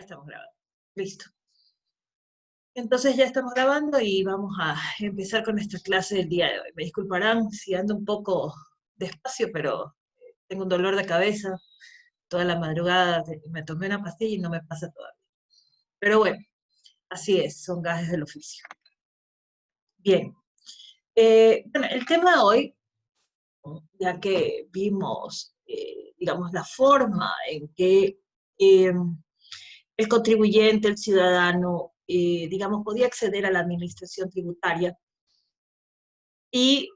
Estamos grabando. Listo. Entonces ya estamos grabando y vamos a empezar con nuestra clase del día de hoy. Me disculparán si ando un poco despacio, pero tengo un dolor de cabeza toda la madrugada. Me tomé una pastilla y no me pasa todavía. Pero bueno, así es, son gajes del oficio. Bien. Bueno, el tema de hoy, ya que vimos, digamos, la forma en que el contribuyente, el ciudadano, digamos, podía acceder a la administración tributaria y,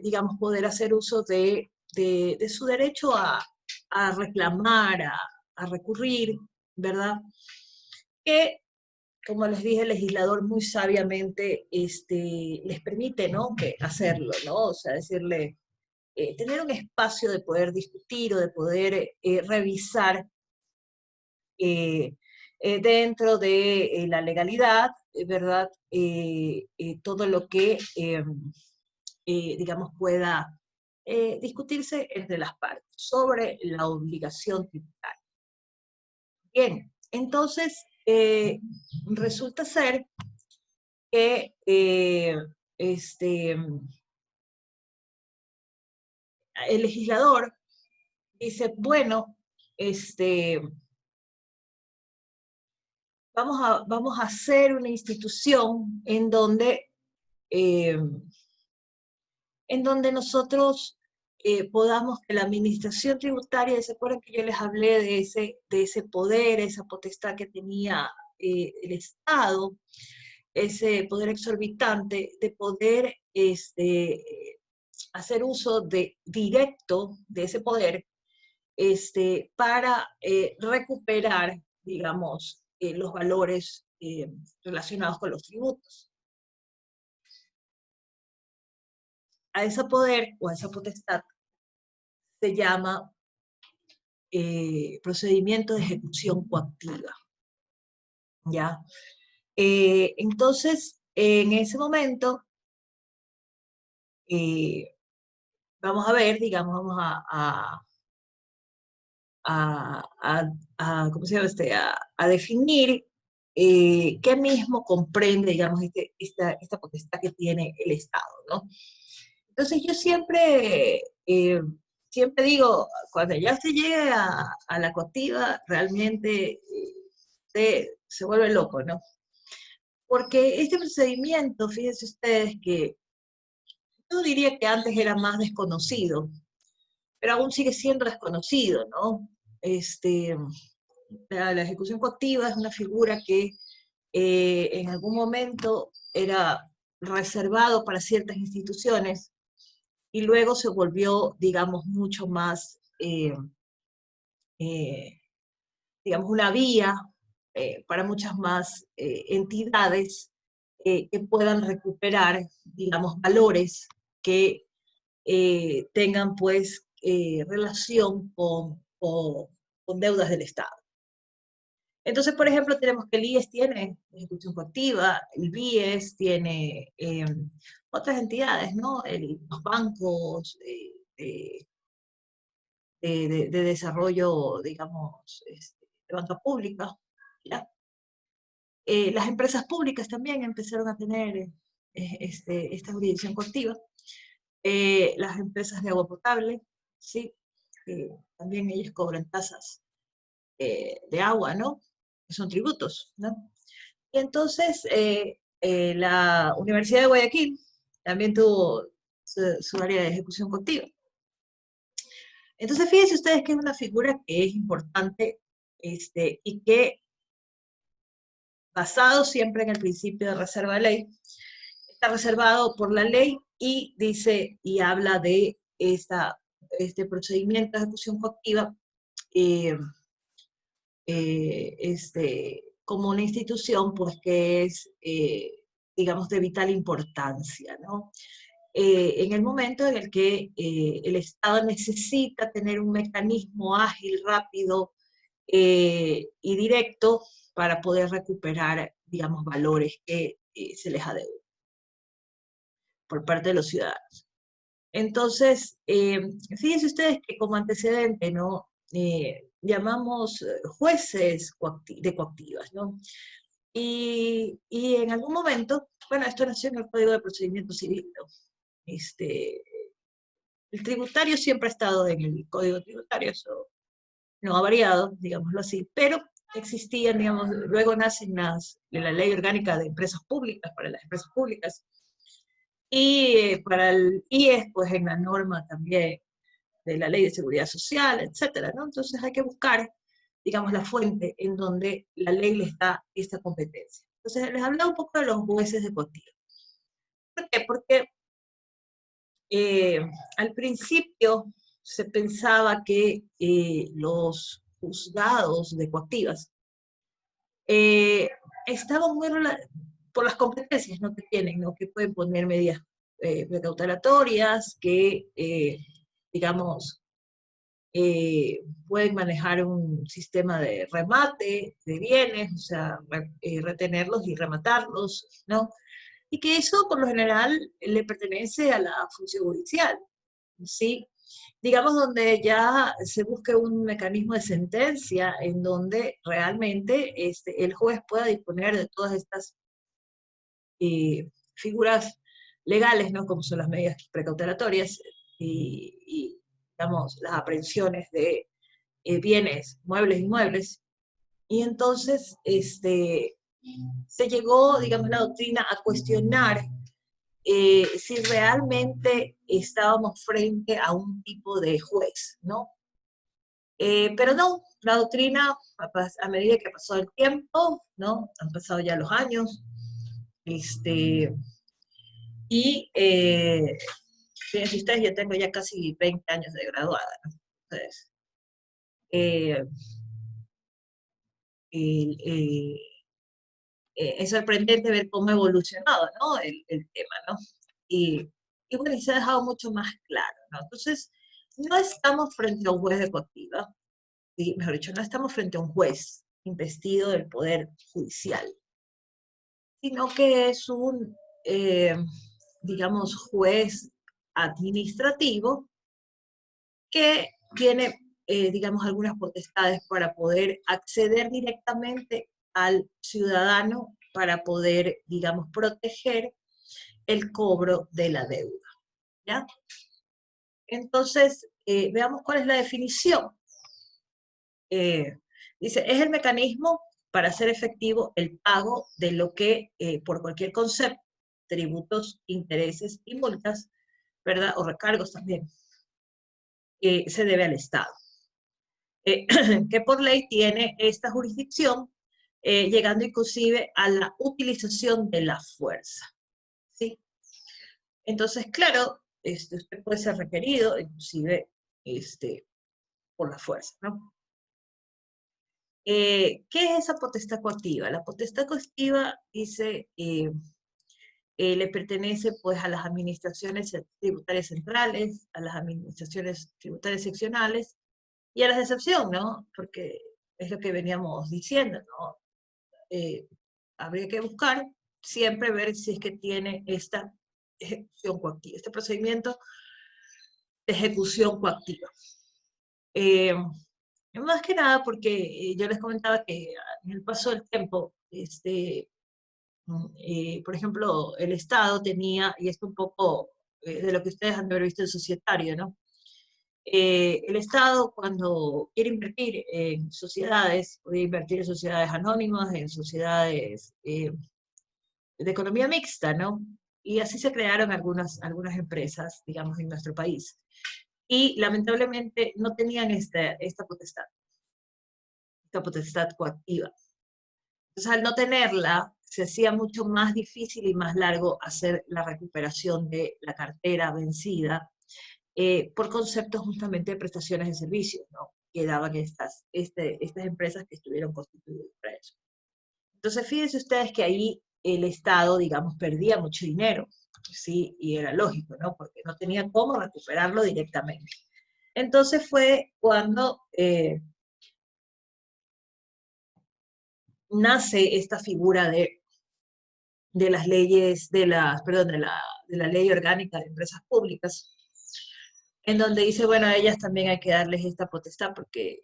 digamos, poder hacer uso de su derecho a reclamar, a recurrir, ¿verdad? Que, como les dije, el legislador muy sabiamente les permite, ¿no?, que hacerlo, ¿no? O sea, decirle, tener un espacio de poder discutir o de poder revisar eh, dentro de la legalidad, ¿verdad? Todo lo que, digamos, pueda discutirse entre las partes sobre la obligación tributaria. Bien, entonces resulta ser que el legislador dice, bueno, vamos a hacer una institución eh, en donde nosotros podamos que la administración tributaria, ¿se acuerdan que yo les hablé de ese poder, esa potestad que tenía el Estado, ese poder exorbitante de poder hacer uso directo de ese poder para recuperar, digamos, los valores relacionados con los tributos? A ese poder o a esa potestad se llama procedimiento de ejecución coactiva, ¿ya? Entonces, en ese momento, vamos a ver, digamos, vamos ¿cómo se llama a definir qué mismo comprende, digamos, esta potestad que tiene el Estado, ¿no? Entonces yo siempre digo, cuando ya usted llegue a la coactiva, realmente se vuelve loco, ¿no? Porque este procedimiento, fíjense ustedes que yo diría que antes era más desconocido, pero aún sigue siendo desconocido, ¿no? La ejecución coactiva es una figura que en algún momento era reservado para ciertas instituciones y luego se volvió, digamos, mucho más, eh, digamos, una vía para muchas más entidades que puedan recuperar, digamos, valores que tengan, pues, relación con deudas del Estado. Entonces, por ejemplo, tenemos que el IES tiene ejecución coactiva, el BIES tiene otras entidades, ¿no? Los bancos de desarrollo, digamos, de banca pública, ¿ya? Las empresas públicas también empezaron a tener esta jurisdicción coactiva. Las empresas de agua potable, ¿sí? También ellas cobran tasas de agua, ¿no? Que son tributos, ¿no? Y entonces la Universidad de Guayaquil también tuvo su área de ejecución coactiva. Entonces fíjense ustedes que es una figura que es importante y que, basado siempre en el principio de reserva de ley, está reservado por la ley y dice y habla de este procedimiento de ejecución coactiva eh, como una institución pues que es, digamos, de vital importancia, ¿no? En el momento en el que el Estado necesita tener un mecanismo ágil, rápido y directo para poder recuperar, digamos, valores que se les adeudan por parte de los ciudadanos. Entonces, fíjense ustedes que como antecedente, ¿no? llamamos jueces de coactivas, ¿no? Y en algún momento, bueno, esto nació en el Código de Procedimiento Civil, ¿no? El tributario siempre ha estado en el Código Tributario, eso no ha variado, digámoslo así, pero existían, digamos, luego nacen la Ley Orgánica de Empresas Públicas, para las empresas públicas, y para el IES, pues en la norma también de la Ley de Seguridad Social, etcétera, ¿no? Entonces hay que buscar, digamos, la fuente en donde la ley les da esta competencia. Entonces les hablaba un poco de los jueces de coactiva. ¿Por qué? Porque eh, al principio se pensaba que los juzgados de coactivas eh, estaban muy por las competencias, ¿no?, que tienen, ¿no?, que pueden poner medidas precautorias, que, digamos, pueden manejar un sistema de remate de bienes, o sea, retenerlos y rematarlos, ¿no? Y que eso, por lo general, le pertenece a la función judicial, ¿sí? Digamos, donde ya se busque un mecanismo de sentencia en donde realmente el juez pueda disponer de todas estas figuras legales, ¿no?, como son las medidas precautorias y, digamos, las aprehensiones de bienes, muebles, inmuebles. Y entonces se llegó, digamos, la doctrina a cuestionar si realmente estábamos frente a un tipo de juez, ¿no? Pero no, la doctrina, a medida que ha pasado el tiempo, ¿no? Han pasado ya los años, y fíjense ustedes, yo tengo ya casi 20 años de graduada, ¿no? Entonces, eh, el, eh, es sorprendente ver cómo ha evolucionado, ¿no?, el tema, ¿no? Y, y bueno, y se ha dejado mucho más claro, ¿no? Entonces, no estamos frente a un juez de coactiva, y, mejor dicho, no estamos frente a un juez investido del Poder Judicial, sino que es un, digamos, juez administrativo que tiene, digamos, algunas potestades para poder acceder directamente al ciudadano para poder, digamos, proteger el cobro de la deuda, ¿ya? Entonces, veamos cuál es la definición. Dice, es el mecanismo para hacer efectivo el pago de lo que, por cualquier concepto, tributos, intereses y multas, ¿verdad?, o recargos también, se debe al Estado. Que por ley tiene esta jurisdicción, llegando inclusive a la utilización de la fuerza, ¿sí? Entonces, claro, usted puede ser requerido, inclusive, por la fuerza, ¿no? ¿Qué es esa potestad coactiva? La potestad coactiva dice, le pertenece pues a las administraciones tributarias centrales, a las administraciones tributarias seccionales y a las de excepción, ¿no? Porque es lo que veníamos diciendo, ¿no? Habría que buscar siempre ver si es que tiene esta ejecución coactiva, este procedimiento de ejecución coactiva. Más que nada porque yo les comentaba que en el paso del tiempo, por ejemplo, el Estado tenía, y esto un poco de lo que ustedes han de haber visto en Societario, ¿no? El Estado, cuando quiere invertir en sociedades, puede invertir en sociedades anónimas, en sociedades de economía mixta, ¿no? Y así se crearon algunas empresas, digamos, en nuestro país. Y lamentablemente no tenían esta potestad coactiva. Entonces, al no tenerla, se hacía mucho más difícil y más largo hacer la recuperación de la cartera vencida, por conceptos justamente de prestaciones de servicios, ¿no?, que daban estas empresas que estuvieron constituidas para eso. Entonces, fíjense ustedes que ahí el Estado, digamos, perdía mucho dinero, ¿sí? Y era lógico, ¿no?, porque no tenía cómo recuperarlo directamente. Entonces fue cuando nace esta figura de las leyes, perdón, de la Ley Orgánica de Empresas Públicas, en donde dice, bueno, a ellas también hay que darles esta potestad, porque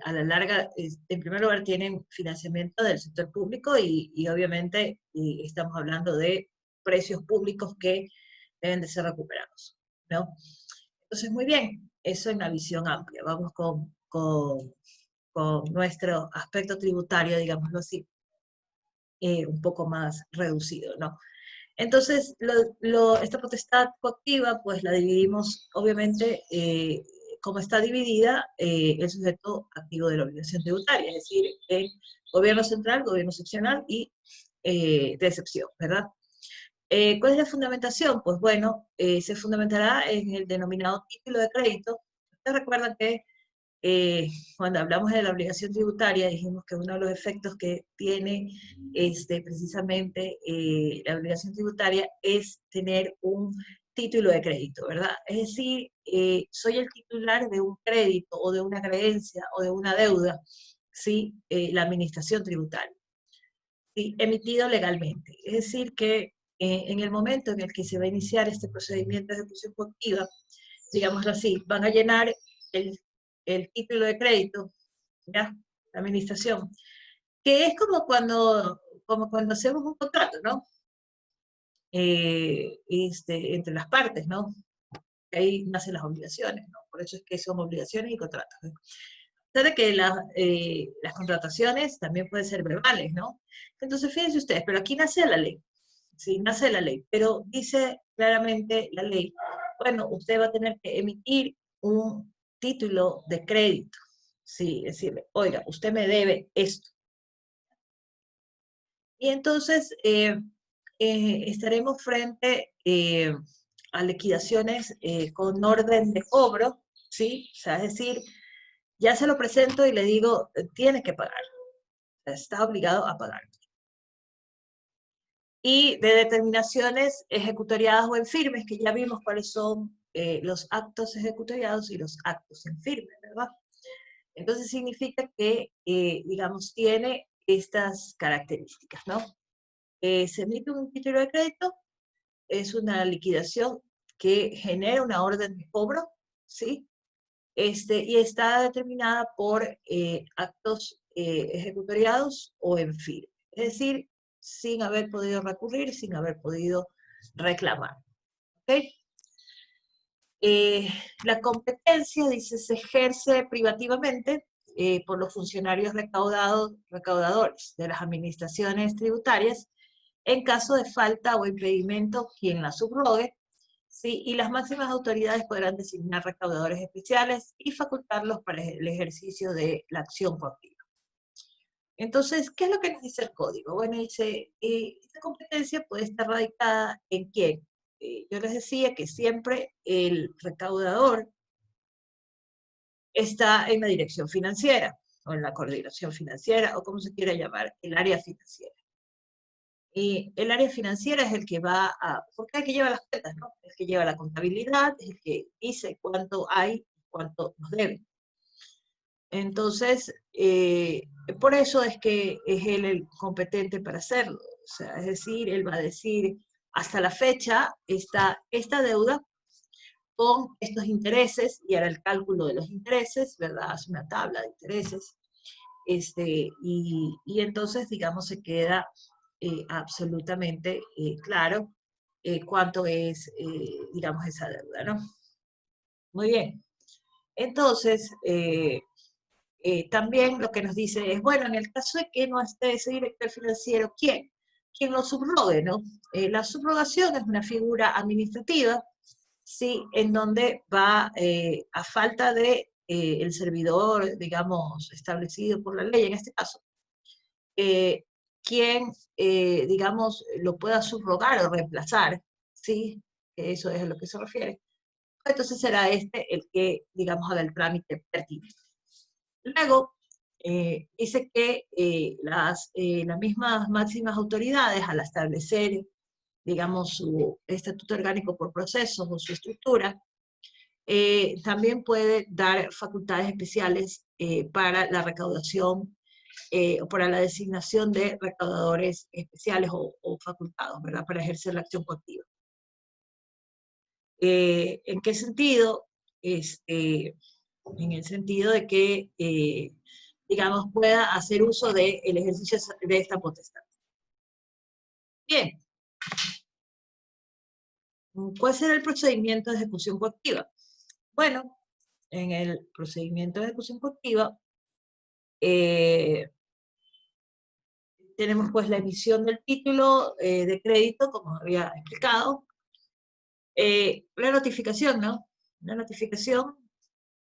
a la larga, en primer lugar, tienen financiamiento del sector público y obviamente estamos hablando de precios públicos que deben de ser recuperados, ¿no? Entonces, muy bien, eso en la visión amplia. Vamos con nuestro aspecto tributario, digámoslo así, un poco más reducido, ¿no? Entonces, esta potestad coactiva, pues la dividimos, obviamente, como está dividida, el sujeto activo de la obligación tributaria, es decir, el gobierno central, gobierno seccional y de excepción, ¿verdad? ¿Cuál es la fundamentación? Pues bueno, se fundamentará en el denominado título de crédito. Ustedes recuerdan que cuando hablamos de la obligación tributaria, dijimos que uno de los efectos que tiene precisamente la obligación tributaria es tener un título de crédito, ¿verdad? Es decir, soy el titular de un crédito o de una creencia o de una deuda, ¿sí? La administración tributaria, ¿sí? Emitido legalmente. Es decir, que en el momento en el que se va a iniciar este procedimiento de ejecución coactiva, digámoslo así, van a llenar el, el título de crédito, ¿ya? La administración, que es como cuando hacemos un contrato, ¿no? Entre las partes, ¿no? Ahí nacen las obligaciones, ¿no? Por eso es que son obligaciones y contratos, ¿no? De que las contrataciones también pueden ser verbales, ¿no? Entonces, fíjense ustedes, pero aquí nace la ley, ¿sí? Nace la ley, pero dice claramente la ley, bueno, usted va a tener que emitir un título de crédito, ¿sí? Decirle, oiga, usted me debe esto. Y entonces estaremos frente a liquidaciones con orden de cobro, ¿sí? O sea, es decir, ya se lo presento y le digo, tienes que pagar, está obligado a pagar. Y de determinaciones ejecutoriadas o en firmes, que ya vimos cuáles son los actos ejecutoriados y los actos en firme, ¿verdad? Entonces significa que, digamos, tiene estas características, ¿no? Se emite un título de crédito, es una liquidación que genera una orden de cobro, ¿sí? Y está determinada por actos ejecutoriados o en firme. Es decir, sin haber podido recurrir, sin haber podido reclamar. ¿Ok? La competencia, dice, se ejerce privativamente por los funcionarios recaudadores de las administraciones tributarias en caso de falta o impedimento quien la subrogue, ¿sí? Y las máximas autoridades podrán designar recaudadores especiales y facultarlos para el ejercicio de la acción coactiva. Entonces, ¿qué es lo que nos dice el código? Bueno, dice, esta competencia puede estar radicada en quién. Yo les decía que siempre el recaudador está en la dirección financiera, o en la coordinación financiera, o como se quiera llamar, el área financiera. Y el área financiera es el que va a, porque es el que lleva las cuentas, ¿no? Es el que lleva la contabilidad, es el que dice cuánto hay, cuánto nos deben. Entonces, por eso es que es él el competente para hacerlo. O sea, es decir, él va a decir, hasta la fecha está esta deuda con estos intereses y hará el cálculo de los intereses, ¿verdad? Hace una tabla de intereses. Y entonces, digamos, se queda absolutamente claro cuánto es, digamos, esa deuda, ¿no? Muy bien. Entonces, también lo que nos dice es, bueno, en el caso de que no esté ese director financiero, ¿quién? ¿Quién lo subrogue, no? La subrogación es una figura administrativa, ¿sí? En donde va, a falta de el servidor, digamos, establecido por la ley en este caso, eh, quien, digamos, lo pueda subrogar o reemplazar, ¿sí? Eso es a lo que se refiere. Entonces será este el que, digamos, haga el trámite pertinente. Luego, dice que las mismas máximas autoridades, al establecer, digamos, su estatuto orgánico por procesos o su estructura, también puede dar facultades especiales para la recaudación o para la designación de recaudadores especiales o facultados, ¿verdad? Para ejercer la acción coactiva. ¿En qué sentido? en el sentido de que, digamos, pueda hacer uso del ejercicio de esta potestad. Bien, ¿cuál será el procedimiento de ejecución coactiva? Bueno, en el procedimiento de ejecución coactiva tenemos pues la emisión del título de crédito, como había explicado, la notificación, ¿no? La notificación,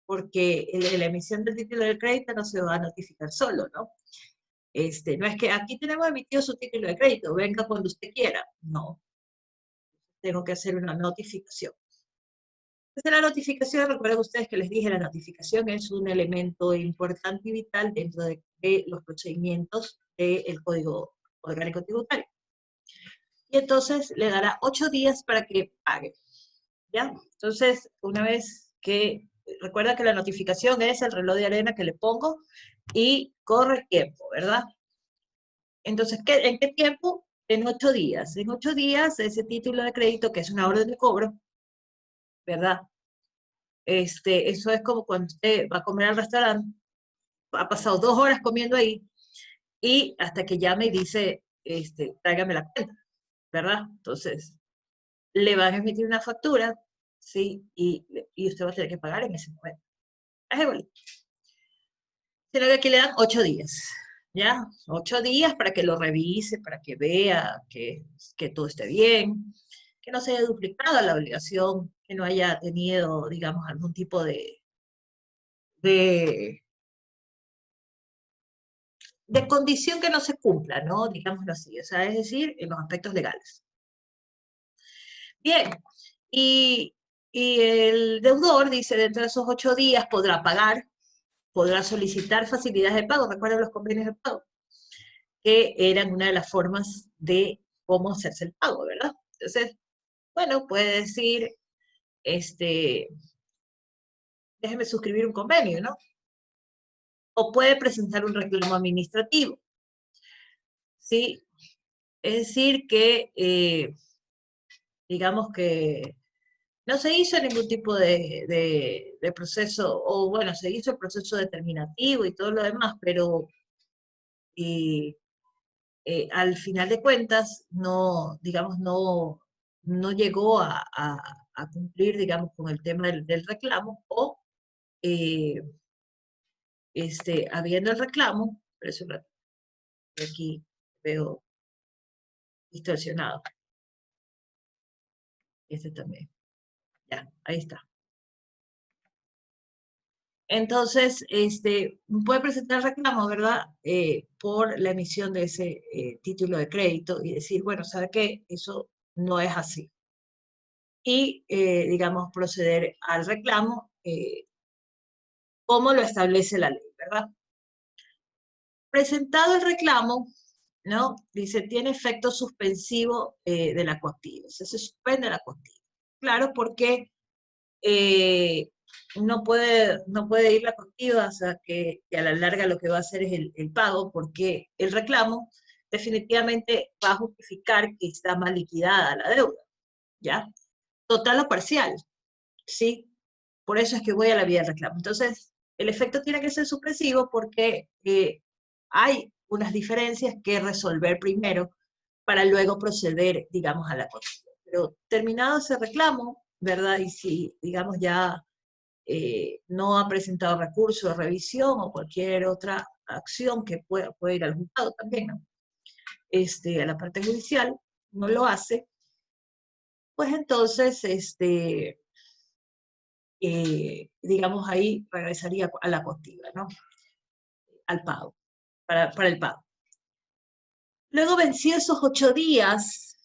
porque la emisión del título de crédito no se va a notificar solo, ¿no? No es que aquí tenemos emitido su título de crédito, venga cuando usted quiera. No, tengo que hacer una notificación. Entonces la notificación, recuerden ustedes que les dije, la notificación es un elemento importante y vital dentro de los procedimientos del Código Orgánico Tributario. Y entonces le dará 8 días para que pague. ¿Ya? Entonces, una vez que, recuerda que la notificación es el reloj de arena que le pongo y corre el tiempo, ¿verdad? Entonces, ¿en qué tiempo? En 8 días. En 8 días, ese título de crédito, que es una orden de cobro, ¿verdad? Eso es como cuando usted va a comer al restaurante, ha pasado 2 horas comiendo ahí, y hasta que llame y dice, tráigame la cuenta, ¿verdad? Entonces, le van a emitir una factura, ¿sí? Y usted va a tener que pagar en ese momento. Es igual. Sino que aquí le dan 8 días, ¿ya? 8 días para que lo revise, para que vea que todo esté bien, que no se haya duplicado la obligación, que no haya tenido, digamos, algún tipo de, de condición que no se cumpla, ¿no? Digámoslo así, o sea, es decir, en los aspectos legales. Bien, y, y el deudor dice, dentro de esos 8 días podrá pagar, podrá solicitar facilidades de pago, recuerden los convenios de pago, que eran una de las formas de cómo hacerse el pago, ¿verdad? Entonces, bueno, puede decir, déjeme suscribir un convenio, ¿no? O puede presentar un reclamo administrativo, ¿sí? Es decir, que, digamos que no se hizo ningún tipo de proceso, o bueno, se hizo el proceso determinativo y todo lo demás, pero al final de cuentas no, digamos, no llegó a cumplir, digamos, con el tema del reclamo, o habiendo el reclamo, por eso aquí veo distorsionado, también, ya, ahí está. Entonces, puede presentar reclamo, ¿verdad? Por la emisión de ese título de crédito y decir, bueno, ¿sabe qué? Eso no es así. Y, digamos, proceder al reclamo como lo establece la ley, ¿verdad? Presentado el reclamo, ¿no? Dice, tiene efecto suspensivo de la coactiva, o sea, se suspende la coactiva. Claro, porque no puede ir la coactiva, o sea, que a la larga lo que va a hacer es el pago, porque el reclamo definitivamente va a justificar que está mal liquidada la deuda, ¿ya? Total o parcial, ¿sí? Por eso es que voy a la vía del reclamo. Entonces, el efecto tiene que ser supresivo porque hay unas diferencias que resolver primero para luego proceder, digamos, a la coactiva. Pero terminado ese reclamo, ¿verdad? Y si, digamos, ya no ha presentado recurso de revisión o cualquier otra acción que pueda ir al juzgado también, ¿no? A la parte judicial, no lo hace, pues entonces, digamos, ahí regresaría a la coactiva, ¿no? Al pago, para el pago. Luego, vencidos esos 8 días,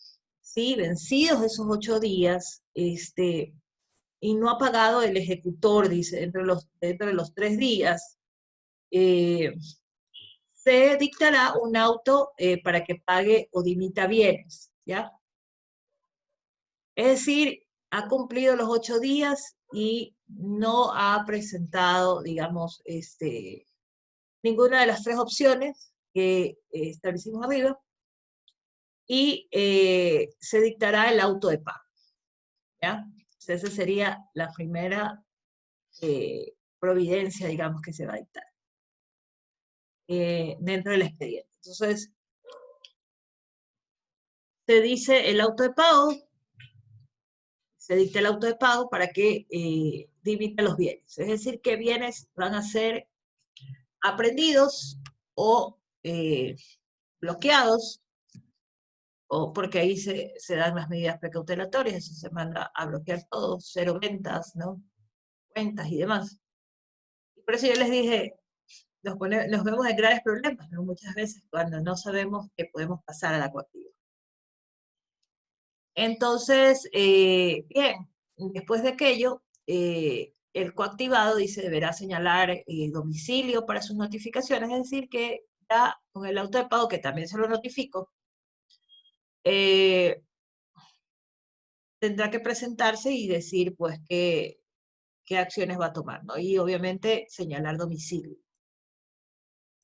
¿sí? Vencidos esos 8 días, y no ha pagado el ejecutor, dice, dentro de los 3 días, se dictará un auto para que pague o dimita bienes, ¿ya? Es decir, ha cumplido los 8 días y no ha presentado, digamos, ninguna de las 3 opciones que establecimos arriba, y se dictará el auto de pago, ¿ya? Entonces, esa sería la primera providencia, digamos, que se va a dictar dentro del expediente. Entonces, se dice el auto de pago, se dicta el auto de pago para que limite los bienes. Es decir, qué bienes van a ser aprehendidos o bloqueados, o porque ahí se dan las medidas precautelatorias, se manda a bloquear todo, cero ventas, ¿no? Cuentas y demás. Y por eso yo les dije, nos vemos en graves problemas, ¿no? Muchas veces cuando no sabemos que podemos pasar a la coactiva. Entonces, bien, después de aquello, el coactivado dice deberá señalar domicilio para sus notificaciones, es decir, que ya con el auto de pago, que también se lo notifico, tendrá que presentarse y decir, pues, qué acciones va a tomar, ¿no? Y obviamente señalar domicilio.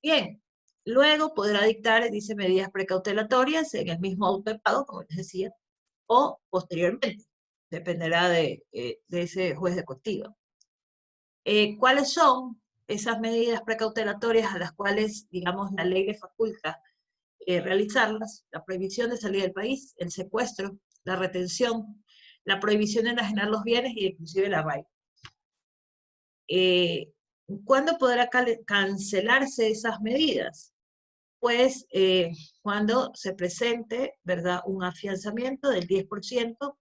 Bien, luego podrá dictar, dice, medidas precautelatorias en el mismo auto de pago, como les decía, o posteriormente, dependerá de ese juez de coactiva. ¿Cuáles son esas medidas precautelatorias a las cuales, digamos, la ley le faculta realizarlas? La prohibición de salir del país, el secuestro, la retención, la prohibición de enajenar los bienes y inclusive el arraigo. ¿Cuándo podrá cancelarse esas medidas? Pues cuando se presente, ¿verdad?, un afianzamiento del 10%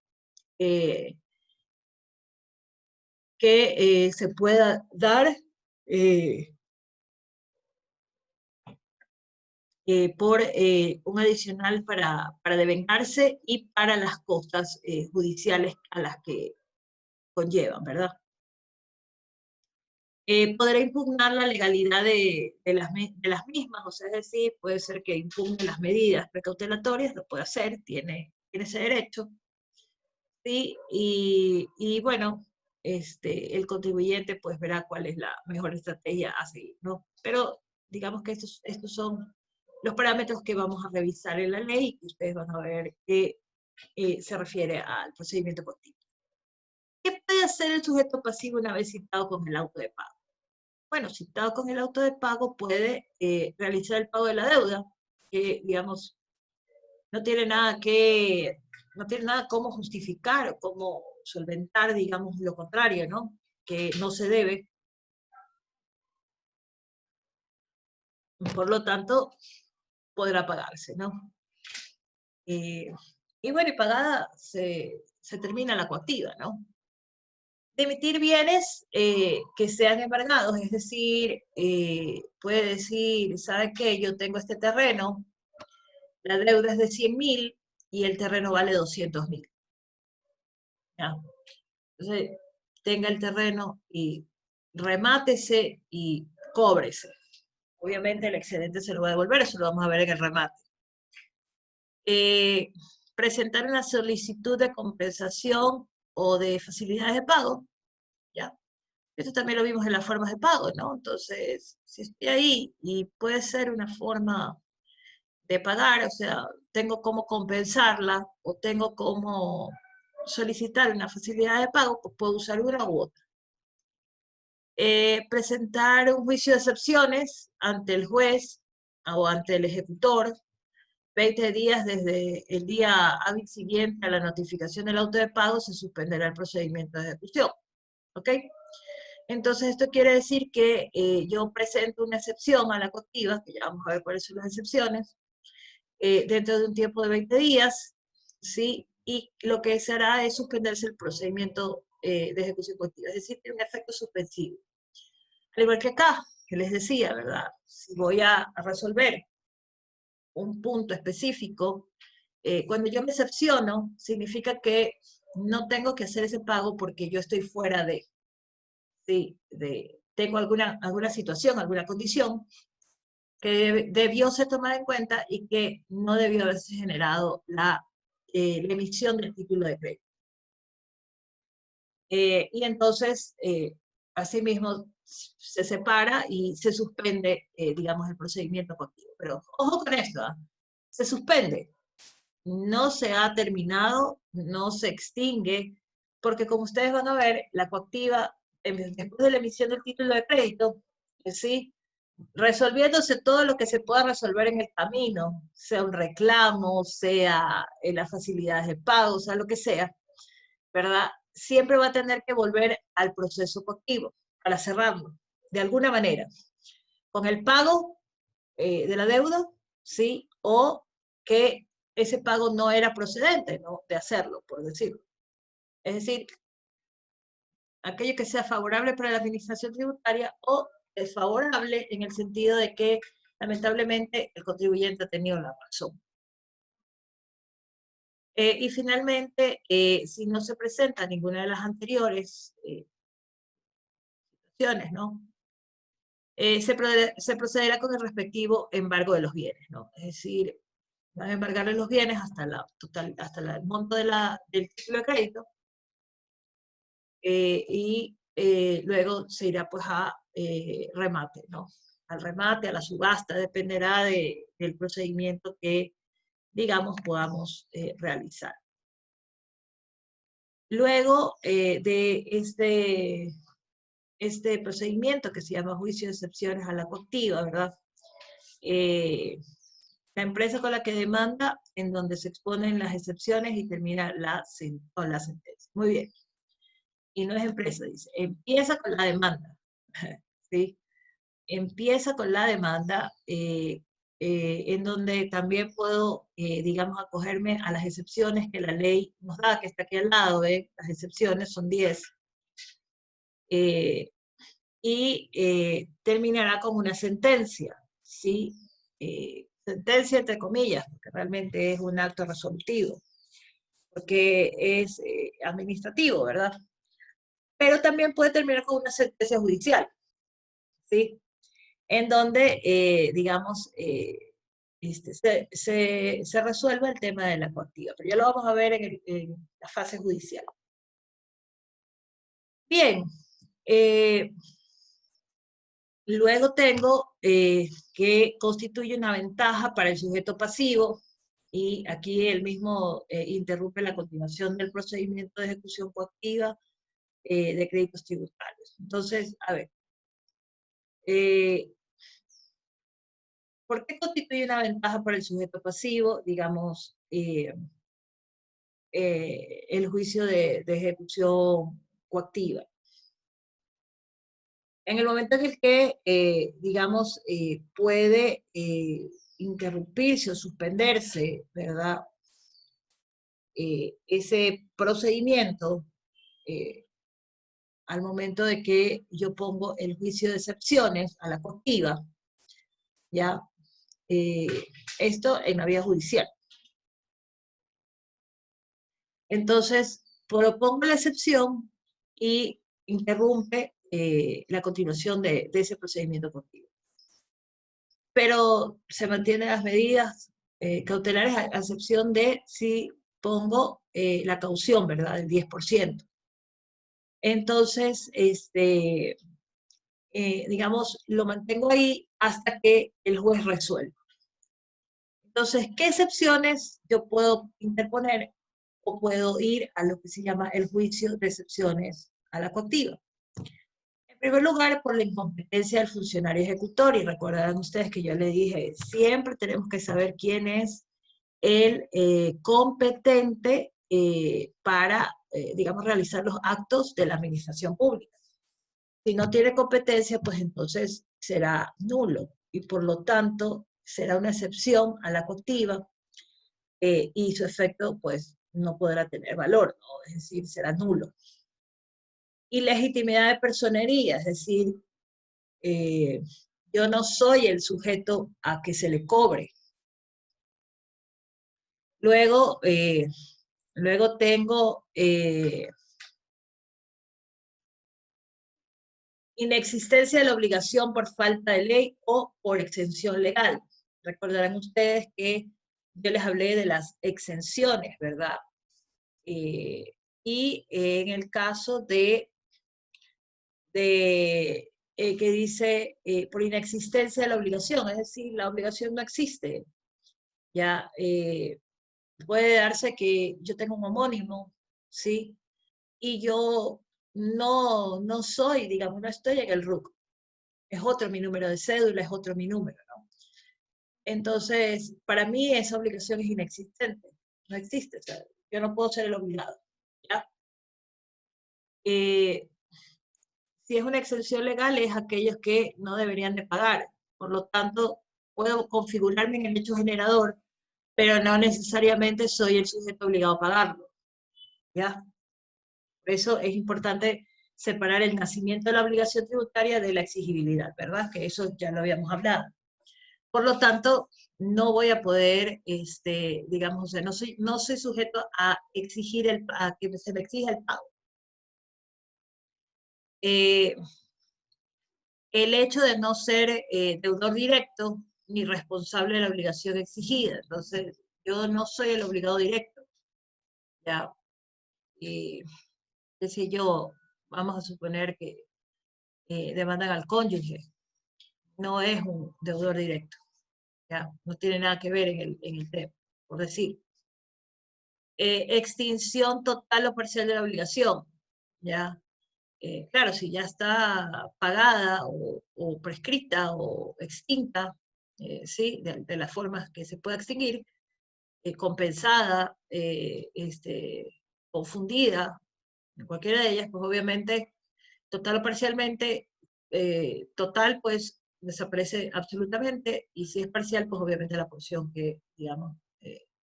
que se pueda dar por un adicional para devengarse y para las costas judiciales a las que conllevan, ¿verdad? Podrá impugnar la legalidad de las mismas, o sea, es decir, puede ser que impugne las medidas precautelatorias, lo puede hacer, tiene ese derecho, ¿sí? Y bueno, el contribuyente pues verá cuál es la mejor estrategia a seguir, ¿no? Pero digamos que estos son los parámetros que vamos a revisar en la ley y ustedes van a ver que se refiere al procedimiento coactivo. ¿Qué puede hacer el sujeto pasivo una vez citado con el auto de pago? Bueno, citado con el auto de pago puede realizar el pago de la deuda, que digamos no tiene nada cómo justificar o cómo solventar, digamos, lo contrario, ¿no? Que no se debe. Por lo tanto, podrá pagarse, ¿no? Y bueno, y pagada se termina la coactiva, ¿no? De emitir bienes que sean embargados, es decir, puede decir, ¿sabe qué? Yo tengo este terreno, la deuda es de 100.000 y el terreno vale 200.000. ¿Ya? Entonces, tenga el terreno y remátese y cóbrese. Obviamente el excedente se lo va a devolver, eso lo vamos a ver en el remate. Presentar una solicitud de compensación o de facilidades de pago, ¿ya? Esto también lo vimos en las formas de pago, ¿no? Entonces, si estoy ahí y puede ser una forma de pagar, o sea, tengo cómo compensarla o tengo cómo solicitar una facilidad de pago, pues puedo usar una u otra. Presentar un juicio de excepciones ante el juez o ante el ejecutor, 20 días desde el día hábil siguiente a la notificación del auto de pago, se suspenderá el procedimiento de ejecución. ¿Ok? Entonces, esto quiere decir que yo presento una excepción a la coactiva, que ya vamos a ver cuáles son las excepciones, dentro de un tiempo de 20 días, ¿sí? Y lo que se hará es suspenderse el procedimiento de ejecución coactiva, es decir, tiene un efecto suspensivo. Al igual que acá, que les decía, ¿verdad? Si voy a resolver un punto específico, cuando yo me excepciono, significa que no tengo que hacer ese pago porque yo estoy fuera de, ¿sí? Tengo alguna situación, alguna condición que debió ser tomada en cuenta y que no debió haberse generado la emisión del título de crédito. Y entonces, asimismo, se separa y se suspende, digamos, el procedimiento coactivo. Pero ojo con esto, ¿eh? Se suspende, no se ha terminado, no se extingue, porque como ustedes van a ver, la coactiva después de la emisión del título de crédito, ¿sí? Resolviéndose todo lo que se pueda resolver en el camino, sea un reclamo, sea las facilidades de pago, sea lo que sea, ¿verdad? Siempre va a tener que volver al proceso coactivo para cerrarlo, de alguna manera, con el pago de la deuda, ¿sí? O que ese pago no era procedente, ¿no? De hacerlo, por decirlo. Es decir, aquello que sea favorable para la administración tributaria o desfavorable en el sentido de que lamentablemente el contribuyente ha tenido la razón. Y finalmente, si no se presenta ninguna de las anteriores situaciones, ¿no? Se procederá con el respectivo embargo de los bienes, ¿no? Es decir, van a embargarle los bienes hasta el monto del título de crédito, y luego se irá pues a remate, ¿no? Al remate, a la subasta, dependerá del procedimiento que, digamos, podamos realizar. Luego de este procedimiento que se llama juicio de excepciones a la coactiva, ¿verdad? La empresa con la que demanda, en donde se exponen las excepciones y termina con la sentencia. Muy bien. Y no es empresa, dice, empieza con la demanda, ¿sí? Empieza con la demanda, en donde también puedo, digamos, acogerme a las excepciones que la ley nos da, que está aquí al lado, ¿eh? Las excepciones son 10. Y terminará con una sentencia, ¿sí? Sentencia entre comillas, porque realmente es un acto resolutivo, porque es administrativo, ¿verdad? Pero también puede terminar con una sentencia judicial, ¿sí? En donde, digamos, se resuelva el tema de la coactiva, pero ya lo vamos a ver en la fase judicial. Bien, luego tengo que constituye una ventaja para el sujeto pasivo, y aquí él mismo interrumpe la continuación del procedimiento de ejecución coactiva de créditos tributarios. Entonces, a ver, ¿por qué constituye una ventaja para el sujeto pasivo? Digamos, el juicio de ejecución coactiva. En el momento en el que, digamos, puede interrumpirse o suspenderse, ¿verdad? Ese procedimiento, al momento de que yo pongo el juicio de excepciones a la coactiva, ¿ya? Eh, esto en la vía judicial. Entonces, propongo la excepción y interrumpe la continuación de ese procedimiento coactivo. Pero se mantienen las medidas cautelares a excepción de si pongo la caución, ¿verdad? Del 10%. Entonces, digamos, lo mantengo ahí hasta que el juez resuelva. Entonces, ¿qué excepciones yo puedo interponer o puedo ir a lo que se llama el juicio de excepciones a la coactiva? En primer lugar, por la incompetencia del funcionario ejecutor, y recordarán ustedes que yo le dije, siempre tenemos que saber quién es el competente para, digamos, realizar los actos de la administración pública. Si no tiene competencia, pues entonces será nulo, y por lo tanto será una excepción a la coactiva, y su efecto pues no podrá tener valor, ¿no? Es decir, será nulo. Y legitimidad de personería, es decir, eh, yo no soy el sujeto a que se le cobre. Luego, luego tengo inexistencia de la obligación por falta de ley o por exención legal. Recordarán ustedes que yo les hablé de las exenciones, ¿verdad? Y en el caso que dice por inexistencia de la obligación, es decir, la obligación no existe. Ya puede darse que yo tenga un homónimo, ¿sí? Y yo no soy, digamos, no estoy en el RUC. Es otro mi número de cédula, es otro mi número, ¿no? Entonces, para mí esa obligación es inexistente, no existe, o sea, yo no puedo ser el obligado, ¿ya? Eh, si es una exención legal, es aquellos que no deberían de pagar. Por lo tanto, puedo configurarme en el hecho generador, pero no necesariamente soy el sujeto obligado a pagarlo, ¿ya? Por eso es importante separar el nacimiento de la obligación tributaria de la exigibilidad, ¿verdad? Que eso ya lo habíamos hablado. Por lo tanto, no voy a poder, digamos, o sea, no soy sujeto a exigir a que se me exija el pago. Eh, el hecho de no ser deudor directo ni responsable de la obligación exigida. Entonces, yo no soy el obligado directo. Ya, qué sé yo, vamos a suponer que demandan al cónyuge, no es un deudor directo, ya, no tiene nada que ver en el tema, por decir. Extinción total o parcial de la obligación, ya. Claro, si ya está pagada o prescrita o extinta, ¿sí? De las formas que se puede extinguir, compensada, confundida, en cualquiera de ellas, pues obviamente, total o parcialmente, total, pues desaparece absolutamente, y si es parcial, pues obviamente la porción que, digamos,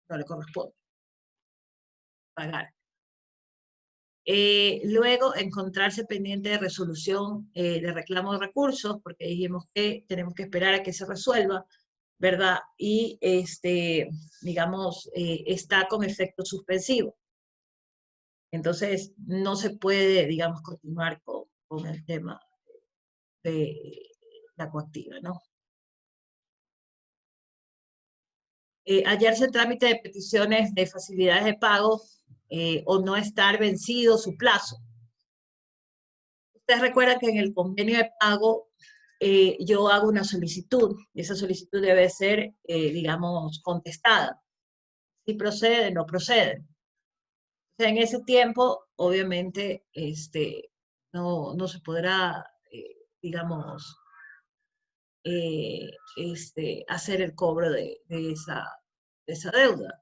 no le corresponde pagar. Luego, encontrarse pendiente de resolución de reclamo de recursos, porque dijimos que tenemos que esperar a que se resuelva, ¿verdad? Y, digamos, está con efecto suspensivo. Entonces, no se puede, digamos, continuar con el tema de la coactiva, ¿no? Hallarse trámite de peticiones de facilidades de pago o no estar vencido su plazo. Ustedes recuerdan que en el convenio de pago yo hago una solicitud y esa solicitud debe ser, digamos, contestada. Si procede, no procede. O sea, en ese tiempo, obviamente, no se podrá, digamos, hacer el cobro de esa deuda.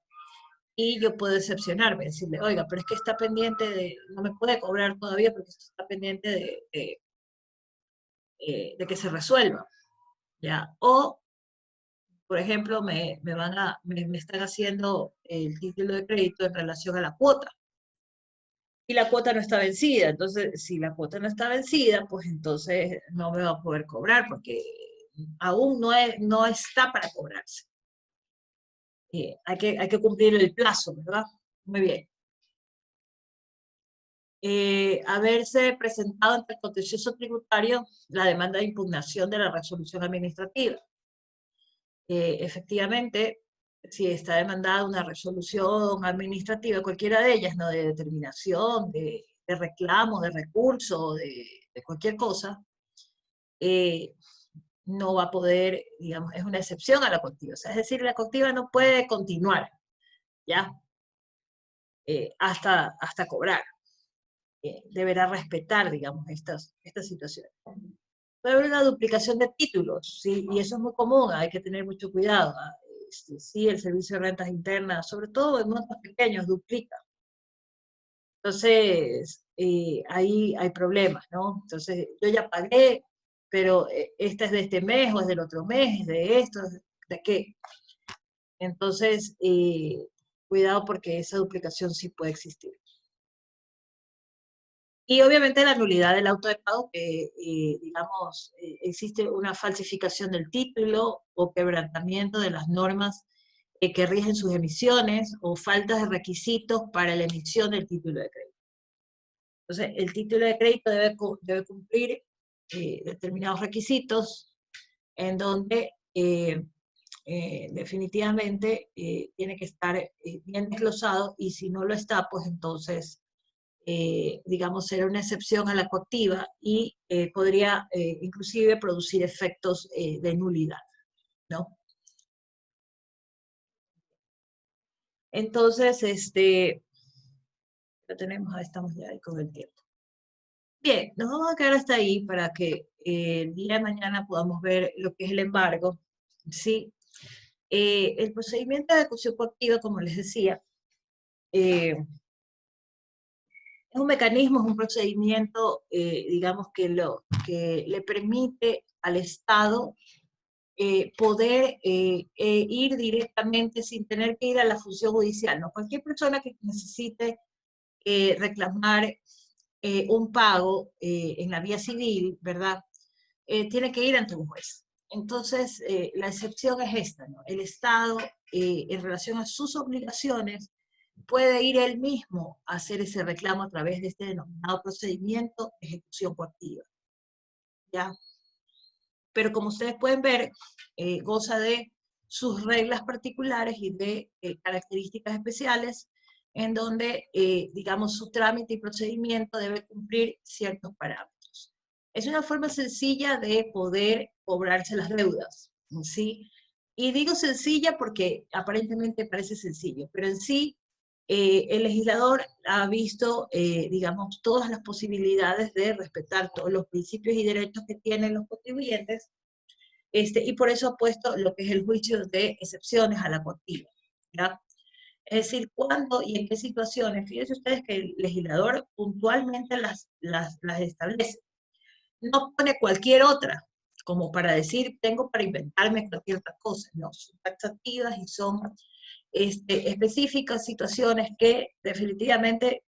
Y yo puedo excepcionarme, decirle, oiga, pero es que está pendiente no me puede cobrar todavía porque esto está pendiente de que se resuelva. ¿Ya? O, por ejemplo, me están haciendo el título de crédito en relación a la cuota. Y la cuota no está vencida. Entonces, si la cuota no está vencida, pues entonces no me va a poder cobrar porque aún no está para cobrarse. Hay que cumplir el plazo, ¿verdad? Muy bien. Haberse presentado ante el contencioso tributario la demanda de impugnación de la resolución administrativa. Efectivamente, si está demandada una resolución administrativa, cualquiera de ellas, ¿no? De determinación, de reclamo, de recurso, de cualquier cosa, eh, no va a poder, digamos, es una excepción a la coactiva. O sea, es decir, la coactiva no puede continuar, ¿ya? Hasta cobrar. Deberá respetar, digamos, estas situaciones. Puede haber una duplicación de títulos, ¿sí? Y eso es muy común, hay que tener mucho cuidado. Sí, el servicio de rentas internas, sobre todo en montos pequeños, duplica. Entonces, ahí hay problemas, ¿no? Entonces, yo ya pagué, pero esta es de este mes, o es del otro mes, es de esto, ¿de qué? Entonces, cuidado porque esa duplicación sí puede existir. Y obviamente la nulidad del auto de pago, que digamos, existe una falsificación del título o quebrantamiento de las normas que rigen sus emisiones o faltas de requisitos para la emisión del título de crédito. Entonces, el título de crédito debe cumplir determinados requisitos en donde definitivamente tiene que estar bien desglosado y si no lo está, pues entonces digamos, ser una excepción a la coactiva y podría inclusive producir efectos de nulidad, ¿no? Entonces, lo tenemos, ahí estamos ya ahí con el tiempo. Bien, nos vamos a quedar hasta ahí para que el día de mañana podamos ver lo que es el embargo, ¿sí? El procedimiento de ejecución coactiva, como les decía, es un mecanismo, es un procedimiento, digamos, que le permite al Estado poder ir directamente sin tener que ir a la función judicial, ¿no? Cualquier persona que necesite reclamar un pago en la vía civil, ¿verdad? Tiene que ir ante un juez. Entonces, la excepción es esta, ¿no? El Estado, en relación a sus obligaciones, puede ir él mismo a hacer ese reclamo a través de este denominado procedimiento de ejecución coactiva, ¿ya? Pero como ustedes pueden ver, goza de sus reglas particulares y de características especiales, en donde, digamos, su trámite y procedimiento debe cumplir ciertos parámetros. Es una forma sencilla de poder cobrarse las deudas, ¿sí? Y digo sencilla porque aparentemente parece sencillo, pero en sí el legislador ha visto, digamos, todas las posibilidades de respetar todos los principios y derechos que tienen los contribuyentes, y por eso ha puesto lo que es el juicio de excepciones a la coactiva, ¿ya? Es decir, cuándo y en qué situaciones. Fíjense ustedes que el legislador puntualmente las establece. No pone cualquier otra, como para decir, tengo para inventarme cualquier otra cosa. No, son taxativas y son específicas situaciones que definitivamente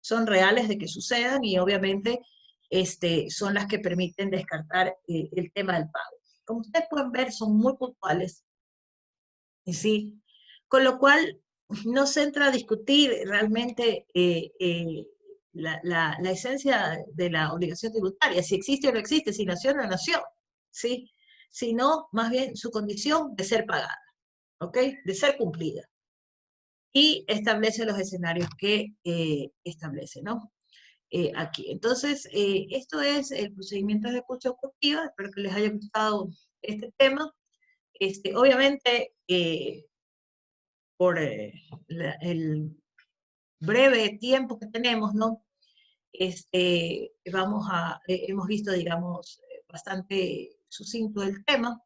son reales de que sucedan y obviamente son las que permiten descartar el tema del pago. Como ustedes pueden ver, son muy puntuales, ¿sí? Con lo cual no se entra a discutir realmente la esencia de la obligación tributaria, si existe o no existe, si nació o no nació, ¿sí? Sino más bien su condición de ser pagada, ¿ok? De ser cumplida. Y establece los escenarios que establece, ¿no? Aquí. Entonces, esto es el procedimiento de ejecución coactiva. Espero que les haya gustado este tema. Obviamente, por el breve tiempo que tenemos, ¿no? Hemos visto, digamos, bastante sucinto el tema,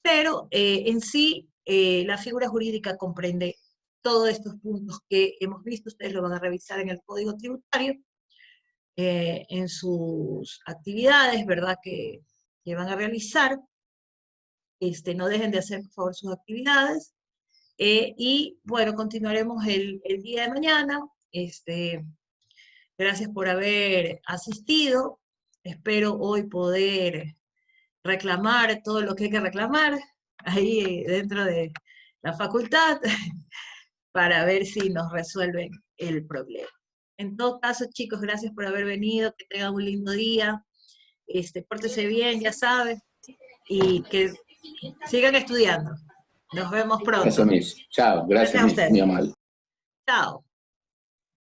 pero en sí la figura jurídica comprende todos estos puntos que hemos visto. Ustedes lo van a revisar en el Código Tributario, en sus actividades, ¿verdad?, que van a realizar. No dejen de hacer, por favor, sus actividades. Y bueno, continuaremos el día de mañana. Gracias por haber asistido. Espero hoy poder reclamar todo lo que hay que reclamar ahí dentro de la facultad para ver si nos resuelven el problema. En todo caso, chicos, gracias por haber venido, que tengan un lindo día, pórtese bien, ya saben, y que sigan estudiando. Nos vemos pronto. Eso mismo. Chao. Gracias Gracias, a Miss. Muy ustedes. amable. Chao.